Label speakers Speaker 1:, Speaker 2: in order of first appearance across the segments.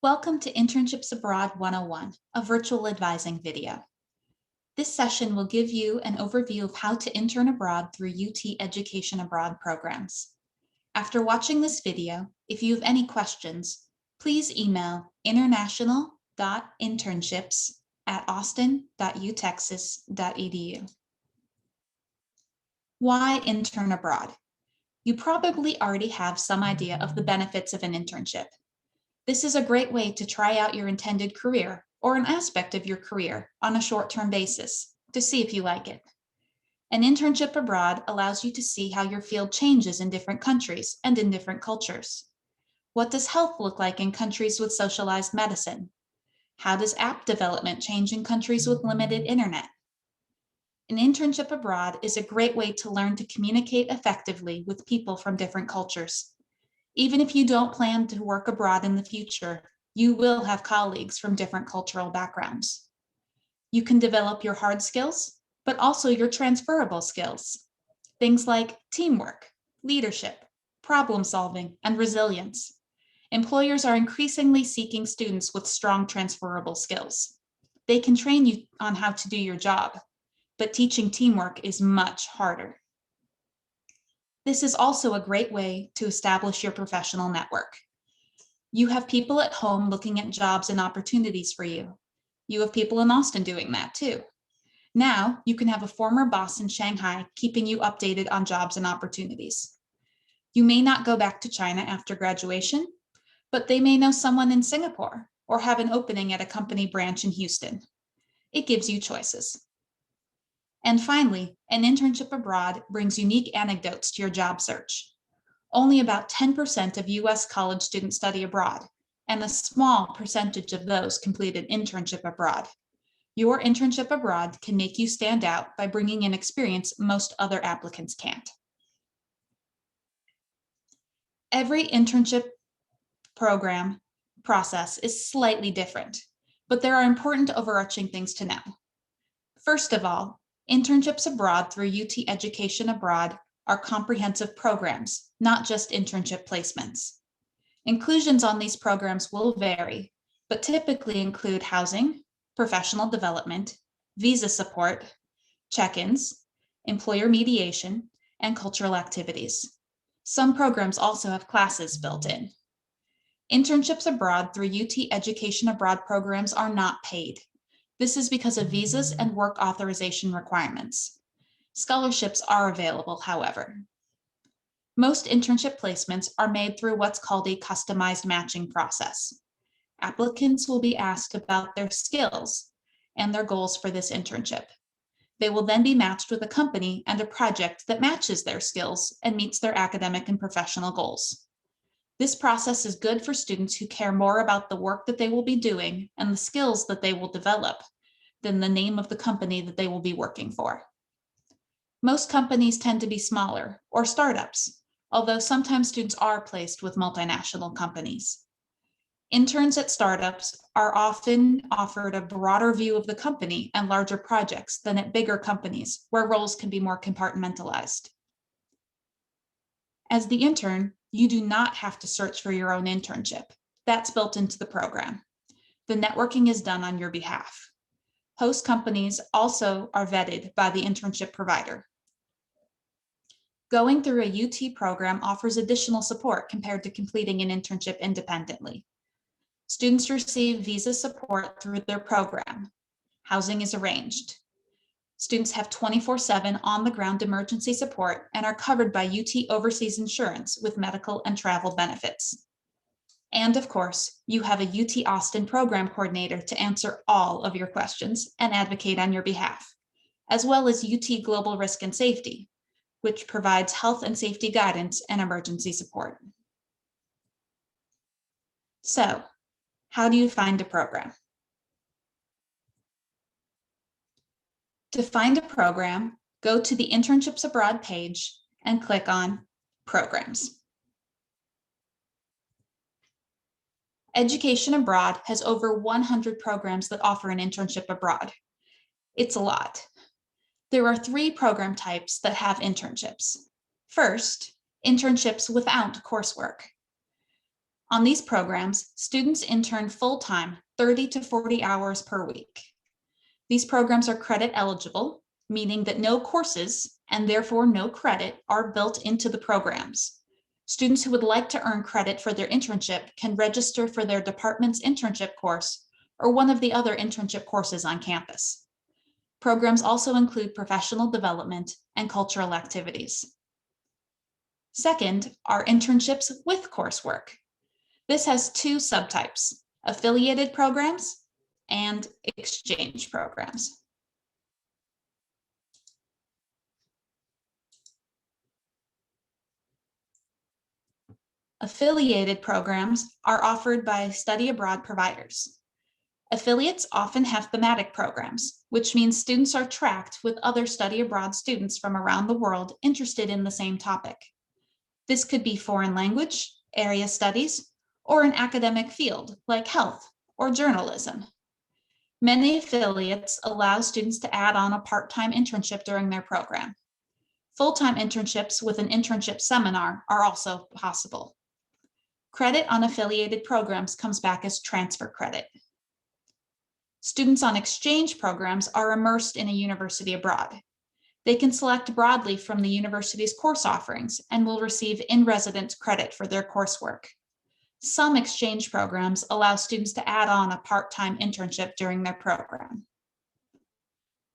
Speaker 1: Welcome to Internships Abroad 101, a virtual advising video. This session will give you an overview of how to intern abroad through UT Education Abroad programs. After watching this video, if you have any questions, please email international.internships@austin.utexas.edu. Why intern abroad? You probably already have some idea of the benefits of an internship. This is a great way to try out your intended career or an aspect of your career on a short-term basis to see if you like it. An internship abroad allows you to see how your field changes in different countries and in different cultures. What does health look like in countries with socialized medicine? How does app development change in countries with limited internet? An internship abroad is a great way to learn to communicate effectively with people from different cultures. Even if you don't plan to work abroad in the future, you will have colleagues from different cultural backgrounds. You can develop your hard skills, but also your transferable skills. Things like teamwork, leadership, problem solving, and resilience. Employers are increasingly seeking students with strong transferable skills. They can train you on how to do your job, but teaching teamwork is much harder. This is also a great way to establish your professional network. You have people at home looking at jobs and opportunities for you. You have people in Austin doing that too. Now you can have a former boss in Shanghai keeping you updated on jobs and opportunities. You may not go back to China after graduation, but they may know someone in Singapore or have an opening at a company branch in Houston. It gives you choices. And finally, an internship abroad brings unique anecdotes to your job search. Only about 10% of US college students study abroad, and a small percentage of those complete an internship abroad. Your internship abroad can make you stand out by bringing in experience most other applicants can't. Every internship program process is slightly different, but there are important overarching things to know. First of all, internships abroad through UT Education Abroad are comprehensive programs, not just internship placements. Inclusions on these programs will vary, but typically include housing, professional development, visa support, check-ins, employer mediation, and cultural activities. Some programs also have classes built in. Internships abroad through UT Education Abroad programs are not paid. This is because of visas and work authorization requirements. Scholarships are available, however. Most internship placements are made through what's called a customized matching process. Applicants will be asked about their skills and their goals for this internship. They will then be matched with a company and a project that matches their skills and meets their academic and professional goals. This process is good for students who care more about the work that they will be doing and the skills that they will develop than the name of the company that they will be working for. Most companies tend to be smaller or startups, although sometimes students are placed with multinational companies. Interns at startups are often offered a broader view of the company and larger projects than at bigger companies where roles can be more compartmentalized. As the intern, you do not have to search for your own internship. That's built into the program. The networking is done on your behalf. Host companies also are vetted by the internship provider. Going through a UT program offers additional support compared to completing an internship independently. Students receive visa support through their program. Housing is arranged. Students have 24/7 on-the-ground emergency support and are covered by UT Overseas Insurance with medical and travel benefits. And of course, you have a UT Austin program coordinator to answer all of your questions and advocate on your behalf, as well as UT Global Risk and Safety, which provides health and safety guidance and emergency support. So, how do you find a program? To find a program, go to the Internships Abroad page and click on Programs. Education Abroad has over 100 programs that offer an internship abroad. It's a lot. There are 3 program types that have internships. First, internships without coursework. On these programs, students intern full-time, 30 to 40 hours per week. These programs are credit eligible, meaning that no courses, and therefore no credit, are built into the programs. Students who would like to earn credit for their internship can register for their department's internship course or one of the other internship courses on campus. Programs also include professional development and cultural activities. Second are internships with coursework. This has two subtypes: affiliated programs and exchange programs. Affiliated programs are offered by study abroad providers. Affiliates often have thematic programs, which means students are tracked with other study abroad students from around the world interested in the same topic. This could be foreign language, area studies, or an academic field like health or journalism. Many affiliates allow students to add on a part-time internship during their program. Full-time internships with an internship seminar are also possible. Credit on affiliated programs comes back as transfer credit. Students on exchange programs are immersed in a university abroad. They can select broadly from the university's course offerings and will receive in-residence credit for their coursework. Some exchange programs allow students to add on a part-time internship during their program.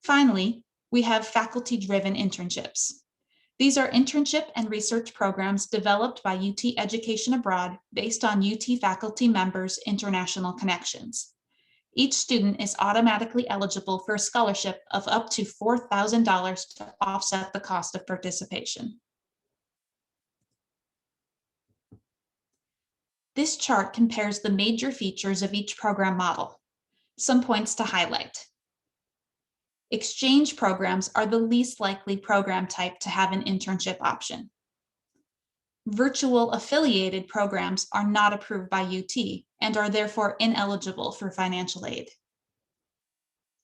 Speaker 1: Finally, we have faculty-driven internships. These are internship and research programs developed by UT Education Abroad based on UT faculty members' international connections. Each student is automatically eligible for a scholarship of up to $4,000 to offset the cost of participation. This chart compares the major features of each program model. Some points to highlight. Exchange programs are the least likely program type to have an internship option. Virtual affiliated programs are not approved by UT and are therefore ineligible for financial aid.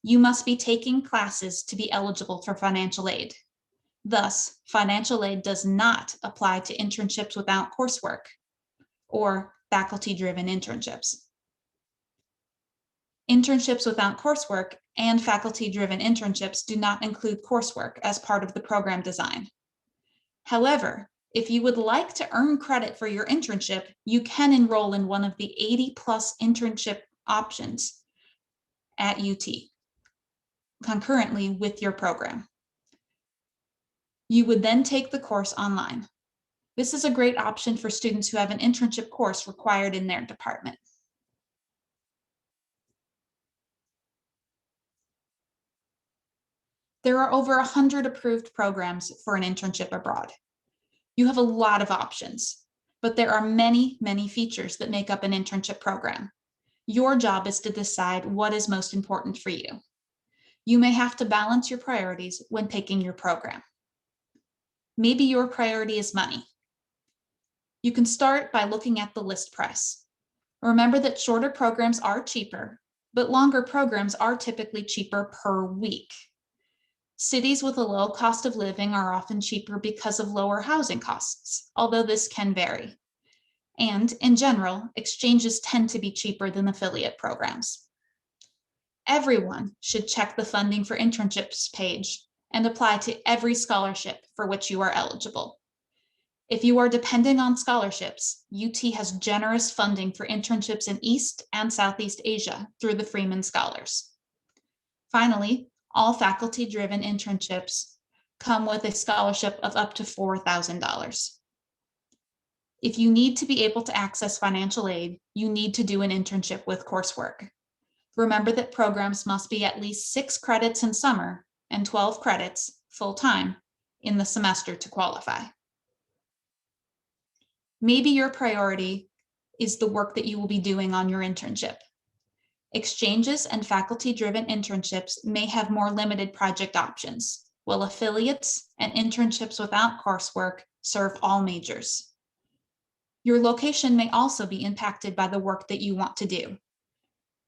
Speaker 1: You must be taking classes to be eligible for financial aid. Thus, financial aid does not apply to internships without coursework or faculty-driven internships. Internships without coursework and faculty-driven internships do not include coursework as part of the program design. However, if you would like to earn credit for your internship, you can enroll in one of the 80+ internship options at UT concurrently with your program. You would then take the course online. This is a great option for students who have an internship course required in their department. There are over 100 approved programs for an internship abroad. You have a lot of options, but there are many, many features that make up an internship program. Your job is to decide what is most important for you. You may have to balance your priorities when picking your program. Maybe your priority is money. You can start by looking at the list price. Remember that shorter programs are cheaper, but longer programs are typically cheaper per week. Cities with a low cost of living are often cheaper because of lower housing costs, although this can vary. And in general, exchanges tend to be cheaper than affiliate programs. Everyone should check the funding for internships page and apply to every scholarship for which you are eligible. If you are depending on scholarships, UT has generous funding for internships in East and Southeast Asia through the Freeman Scholars. Finally, all faculty-driven internships come with a scholarship of up to $4,000. If you need to be able to access financial aid, you need to do an internship with coursework. Remember that programs must be at least 6 credits in summer and 12 credits full-time in the semester to qualify. Maybe your priority is the work that you will be doing on your internship. Exchanges and faculty-driven internships may have more limited project options, while affiliates and internships without coursework serve all majors. Your location may also be impacted by the work that you want to do.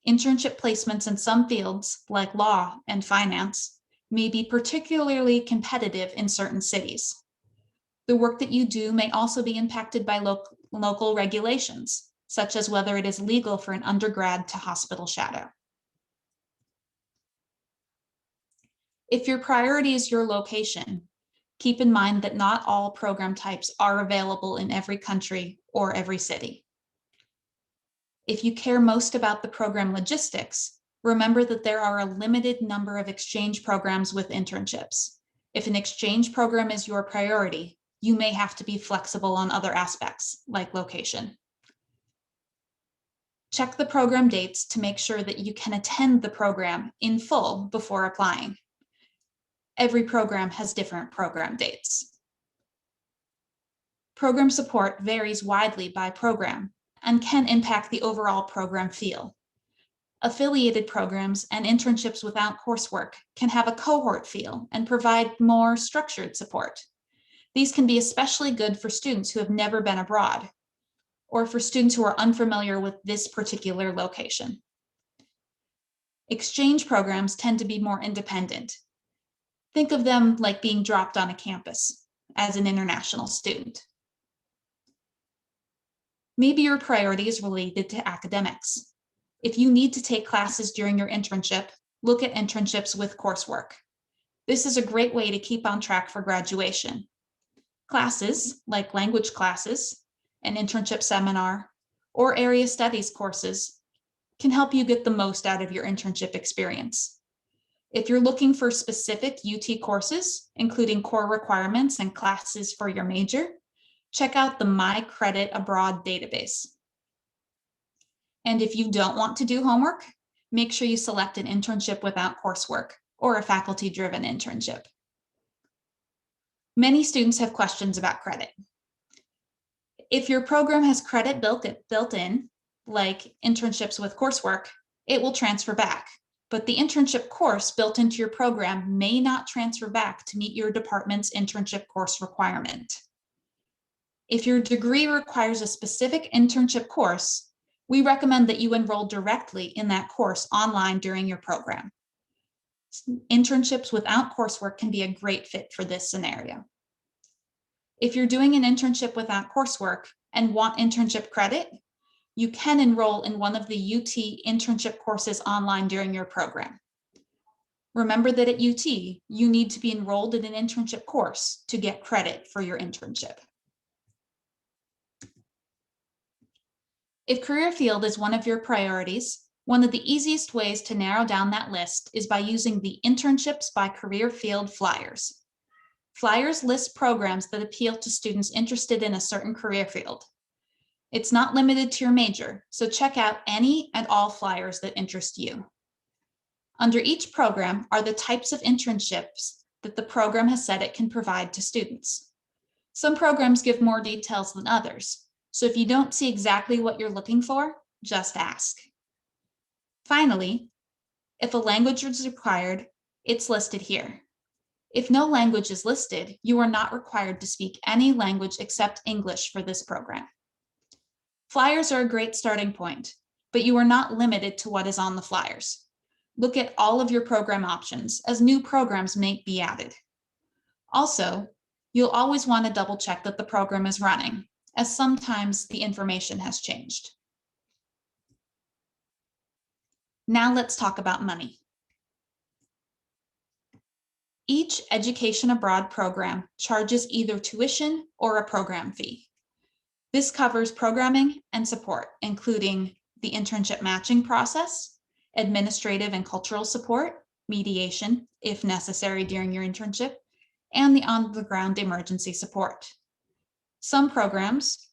Speaker 1: Internship placements in some fields, like law and finance, may be particularly competitive in certain cities. The work that you do may also be impacted by local regulations, such as whether it is legal for an undergrad to hospital shadow. If your priority is your location, keep in mind that not all program types are available in every country or every city. If you care most about the program logistics, remember that there are a limited number of exchange programs with internships. If an exchange program is your priority, you may have to be flexible on other aspects, like location. Check the program dates to make sure that you can attend the program in full before applying. Every program has different program dates. Program support varies widely by program and can impact the overall program feel. Affiliated programs and internships without coursework can have a cohort feel and provide more structured support. These can be especially good for students who have never been abroad, or for students who are unfamiliar with this particular location. Exchange programs tend to be more independent. Think of them like being dropped on a campus as an international student. Maybe your priority is related to academics. If you need to take classes during your internship, look at internships with coursework. This is a great way to keep on track for graduation. Classes like language classes, an internship seminar, or area studies courses can help you get the most out of your internship experience. If you're looking for specific UT courses, including core requirements and classes for your major, check out the My Credit Abroad database. And if you don't want to do homework, make sure you select an internship without coursework or a faculty-driven internship. Many students have questions about credit. If your program has credit built in, like internships with coursework, it will transfer back. But the internship course built into your program may not transfer back to meet your department's internship course requirement. If your degree requires a specific internship course, we recommend that you enroll directly in that course online during your program. Internships without coursework can be a great fit for this scenario. If you're doing an internship without coursework and want internship credit, you can enroll in one of the UT internship courses online during your program. Remember that at UT, you need to be enrolled in an internship course to get credit for your internship. If career field is one of your priorities, one of the easiest ways to narrow down that list is by using the Internships by Career Field flyers. Flyers list programs that appeal to students interested in a certain career field. It's not limited to your major, so check out any and all flyers that interest you. Under each program are the types of internships that the program has said it can provide to students. Some programs give more details than others, so if you don't see exactly what you're looking for, just ask. Finally, if a language is required, it's listed here. If no language is listed, you are not required to speak any language except English for this program. Flyers are a great starting point, but you are not limited to what is on the flyers. Look at all of your program options, as new programs may be added. Also, you'll always want to double check that the program is running, as sometimes the information has changed. Now let's talk about money. Each education abroad program charges either tuition or a program fee. This covers programming and support, including the internship matching process, administrative and cultural support, mediation, if necessary during your internship, and the on-the-ground emergency support. Some programs,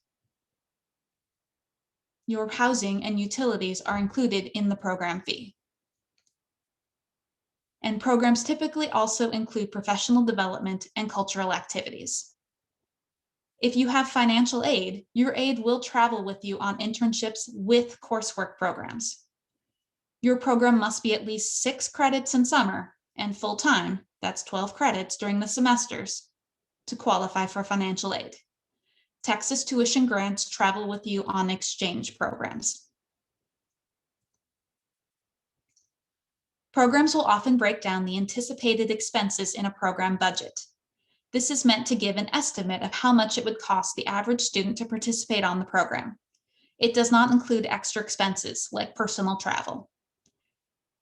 Speaker 1: your housing and utilities are included in the program fee. And programs typically also include professional development and cultural activities. If you have financial aid, your aid will travel with you on internships with coursework programs. Your program must be at least 6 credits in summer and full-time, that's 12 credits during the semesters, to qualify for financial aid. Texas tuition grants travel with you on exchange programs. Programs will often break down the anticipated expenses in a program budget. This is meant to give an estimate of how much it would cost the average student to participate on the program. It does not include extra expenses like personal travel.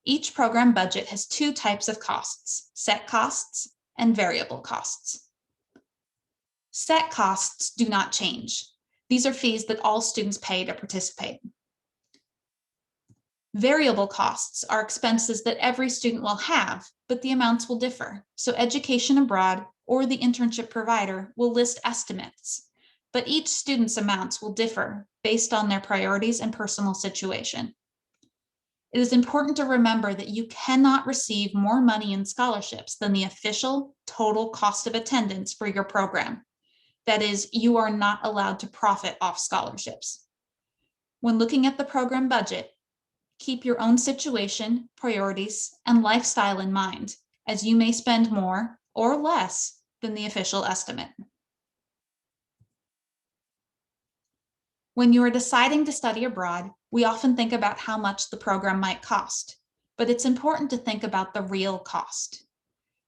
Speaker 1: Each program budget has two types of costs, set costs and variable costs. Set costs do not change. These are fees that all students pay to participate. Variable costs are expenses that every student will have, but the amounts will differ. So Education Abroad or the internship provider will list estimates, but each student's amounts will differ based on their priorities and personal situation. It is important to remember that you cannot receive more money in scholarships than the official total cost of attendance for your program. That is, you are not allowed to profit off scholarships. When looking at the program budget, keep your own situation, priorities, and lifestyle in mind, as you may spend more or less than the official estimate. When you are deciding to study abroad, we often think about how much the program might cost, but it's important to think about the real cost.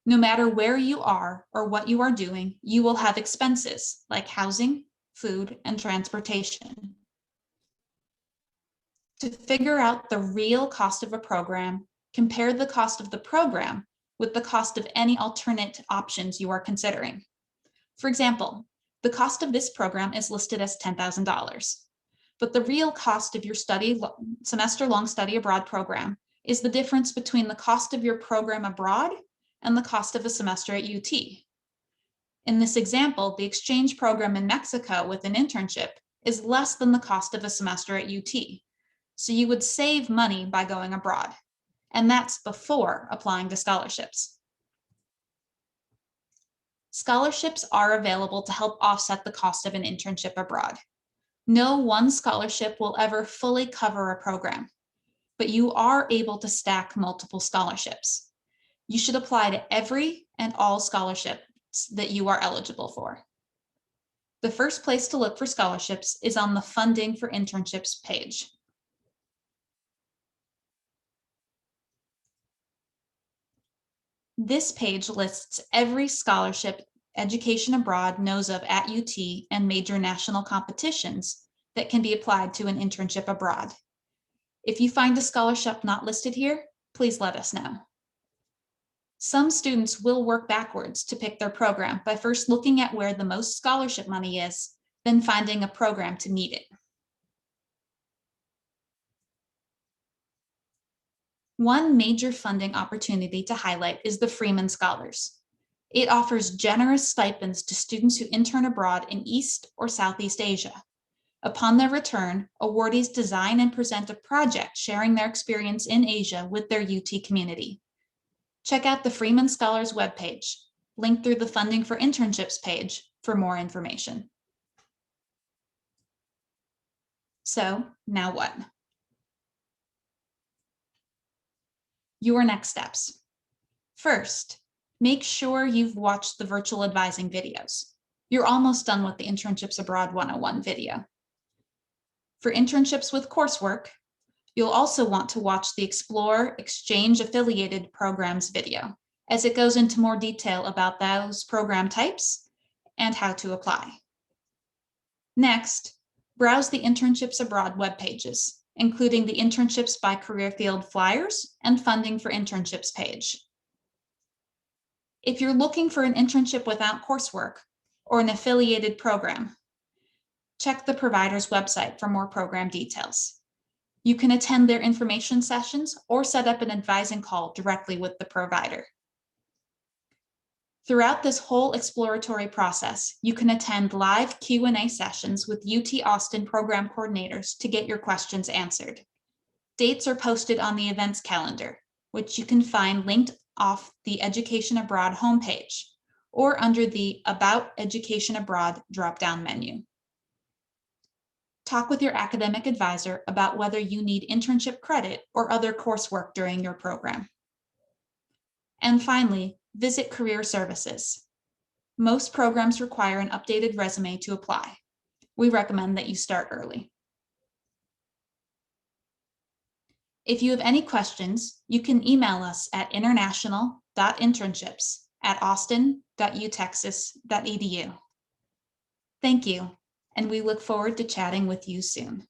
Speaker 1: No matter where you are or what you are doing, you will have expenses like housing, food, and transportation. To figure out the real cost of a program, compare the cost of the program with the cost of any alternate options you are considering. For example, the cost of this program is listed as $10,000, but the real cost of your semester-long study abroad program is the difference between the cost of your program abroad and the cost of a semester at UT. In this example, the exchange program in Mexico with an internship is less than the cost of a semester at UT. So you would save money by going abroad, and that's before applying to scholarships. Scholarships are available to help offset the cost of an internship abroad. No one scholarship will ever fully cover a program, but you are able to stack multiple scholarships. You should apply to every and all scholarships that you are eligible for. The first place to look for scholarships is on the Funding for Internships page. This page lists every scholarship Education Abroad knows of at UT and major national competitions that can be applied to an internship abroad. If you find a scholarship not listed here, please let us know. Some students will work backwards to pick their program by first looking at where the most scholarship money is, then finding a program to meet it. One major funding opportunity to highlight is the Freeman Scholars. It offers generous stipends to students who intern abroad in East or Southeast Asia. Upon their return, awardees design and present a project sharing their experience in Asia with their UT community. Check out the Freeman Scholars webpage, linked through the Funding for Internships page for more information. So, now what? Your next steps. First, make sure you've watched the virtual advising videos. You're almost done with the Internships Abroad 101 video. For internships with coursework, you'll also want to watch the Explore Exchange Affiliated Programs video, as it goes into more detail about those program types and how to apply. Next, browse the Internships Abroad web pages, including the Internships by Career Field flyers and Funding for Internships page. If you're looking for an internship without coursework or an affiliated program, check the provider's website for more program details. You can attend their information sessions or set up an advising call directly with the provider. Throughout this whole exploratory process, you can attend live Q&A sessions with UT Austin program coordinators to get your questions answered. Dates are posted on the events calendar, which you can find linked off the Education Abroad homepage or under the About Education Abroad drop-down menu. Talk with your academic advisor about whether you need internship credit or other coursework during your program. And finally, visit career services. Most programs require an updated resume to apply. We recommend that you start early. If you have any questions, you can email us at international.internships@austin.utexas.edu. Thank you, and we look forward to chatting with you soon.